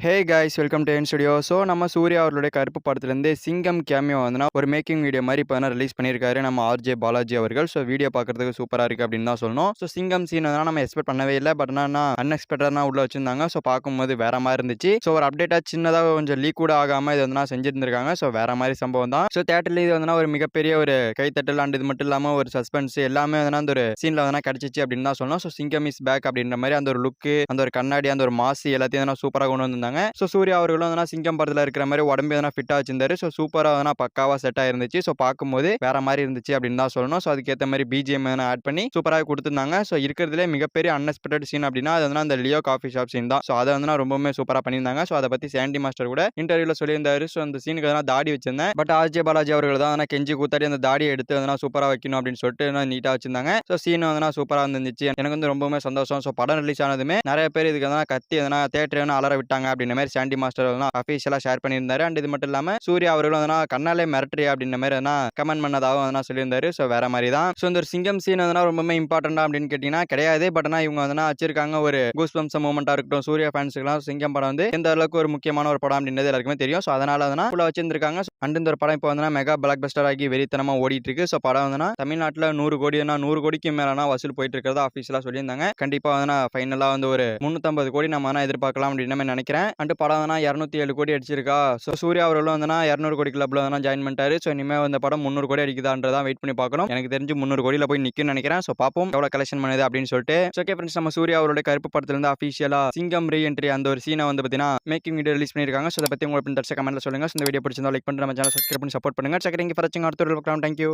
Hey guys welcome to N studio. So நம்ம சூர்யா அவர்களுடைய கருப்பு படத்துலேருந்து சிங்கம் கேமியோ வந்துன்னா ஒரு மேக்கிங் வீடியோ மாதிரி இப்போ ரிலீஸ் பண்ணியிருக்காரு நம்ம ஆர்ஜே பாலாஜி அவர்கள். ஸோ வீடியோ பார்க்கறதுக்கு சூப்பராக இருக்குது அப்படின்னு தான் சொல்லணும். ஸோ சிங்கம் சீன் வந்து நம்ம எக்ஸ்பெக்ட் பண்ணவே இல்லை. பட் ஆனால் அன்எக்ஸ்பெக்டடாக உள்ள வச்சிருந்தாங்க. ஸோ பார்க்கும்போது வேற மாதிரி இருந்துச்சு. ஸோ ஒரு அப்டேட்டாக சின்னதாக கொஞ்சம் லீக் கூட ஆகாமல் இது வந்து செஞ்சிருந்திருக்காங்க. ஸோ வேற மாதிரி சம்பவம் தான். ஸோ தேட்டரில் இது வந்து ஒரு மிகப்பெரிய ஒரு கைத்தட்டல் அண்ட் இது மட்டும் இல்லாமல் ஒரு சஸ்பென்ஸ் எல்லாமே வந்து அந்த ஒரு சீனில் வந்து கிடச்சிச்சு அப்படின்னு தான் சொல்லணும். ஸோ சிங்கம் இஸ் பேக் அப்படின்ற மாதிரி அந்த ஒரு லுக்கு, அந்த ஒரு கண்ணாடி, அந்த ஒரு மாசி எல்லாத்தையும் சூப்பராக கொண்டு வந்திருந்தாங்க. ஸோ சூர்யா அவர்களும் சிங்கம் படத்தில் இருக்கிற மாதிரி உடம்பு எதனா ஃபிட்டாக வச்சிருந்தாரு. ஸோ சூப்பராக பக்காவாக செட் ஆயிருந்துச்சு. ஸோ பார்க்கும்போது வேற மாதிரி இருந்துச்சு அப்படின்னு தான் சொல்லணும். ஸோ அதுக்கேற்ற மாதிரி பிஜிஎம் ஆட் பண்ணி சூப்பராக கொடுத்துருந்தாங்க. ஸோ இருக்கிறதுலே மிகப்பெரிய அன்எக்ஸ்பெக்டட் சீன் அப்படின்னா அது வந்து அந்த லியோ காஃபி ஷாப் சீன் தான். ஸோ அதை வந்து ரொம்பவுமே சூப்பராக பண்ணியிருந்தாங்க. ஸோ அதை பற்றி சாண்டி மாஸ்டர் கூட இன்டர்வியூல சொல்லியிருந்தாரு. ஸோ அந்த சீனுக்கு எதனா தாடி வச்சிருந்தேன். பட் ஆர்ஜே பாலாஜி அவர்கள் தான் கெஞ்சி கூத்தாடி அந்த தாடியை எடுத்து வந்து சூப்பராக வைக்கணும் அப்படின்னு சொல்லிட்டு நீட்டாக வச்சிருந்தாங்க. ஸோ சீன் வந்து சூப்பராக இருந்துச்சு. எனக்கு வந்து ரொம்பவுமே சந்தோஷம். ஸோ படம் ரிலீஸ் ஆனதுமே நிறைய பேர் இதுக்கு எதனா கத்தி எதனா தேட்டர் அலற விட்டாங்க அப்படின்ற மாதிரி சாண்டி மாஸ்டர் அஃபீஷியலாக ஷேர் பண்ணியிருந்தாரு. அண்ட் இது மட்டும் இல்லாமல் சூர்யா அவர்களும் கண்ணாலே மிரட்டுறியா அப்படின்ற மாதிரி கமெண்ட் பண்ணதாகவும் சொல்லியிருந்தாரு. ஸோ வேற மாதிரி தான். ஸோ இந்த ஒரு சிங்கம் சீன் ரொம்பவே இம்பார்ட்டண்டா அப்படின்னு கேட்டீங்கன்னா கிடையாது. பட் ஆனால் இவங்க வச்சிருக்காங்க ஒரு கூஸ் பம்ப்ஸ் மூமெண்டா இருக்கட்டும். சூர்யா ஃபேன்ஸுக்குலாம் சிங்கம் படம் வந்து எந்த அளவுக்கு ஒரு முக்கியமான ஒரு படம் அப்படின்றது எல்லாருக்குமே தெரியும். ஸோ அதனால வச்சிருக்காங்க. அண்ட் இந்த ஒரு படம் இப்போ மெகா பிளாக் பஸ்டர் ஆகி வெறித்தனமா ஓடிட்டு இருக்கு. ஸோ படம் தமிழ்நாட்டில் 100 கோடிக்கு மேலான வசூல் போயிட்டு இருக்கிறதா அஃபீஷியலா சொல்லியிருந்தாங்க. கண்டிப்பா ஃபைனலா ஒரு 350 கோடி நம்ம எதிர்பார்க்கலாம் அப்படின்னு நினைக்கிறேன். அண்ட் படம் 207 கோடி அடிச்சிருக்கா. ஸோ சூர்யா அவர்களும் 200 கோடி கிளப்ல ஜாயின் பண்ணிட்டாரு. ஸோ இனிமேல் இந்த படம் 300 கோடி அடிக்குதான்றதான் வெயிட் பண்ணி பார்க்கணும். எனக்கு தெரிஞ்சு 300 கோடியில் போய் நிற்கும்னு நினைக்கிறேன். ஸோ பார்ப்போம் எவ்வளோ கலெக்ஷன் பண்ணுது அப்படின்னு சொல்லிட்டு. ஓகே ஃப்ரெண்ட்ஸ், நம்ம சூர்யா அவருடைய கருப்பு படத்திலிருந்து அஃபீஷியலா சிங்கம் ரீஎன்ட்ரி அந்த ஒரு சீனை பார்த்தீங்கன்னா மேக்கிங் வீடியோ ரிலீஸ் பண்ணியிருக்காங்க. ஸோ அதை பற்றி உங்களுக்கு கமெண்ட்ல சொல்லுங்க. இந்த வீடியோ பிடிச்சிருந்தா லைக் பண்ணி நம்ம சேனல் சப்ஸ்கிரைப் பண்ணி சப்போர்ட் பண்ணுங்க. செக் ஃபார் வாட்சிங். அடுத்த வீடியோவில் பார்க்கலாம். தேங்க்யூ.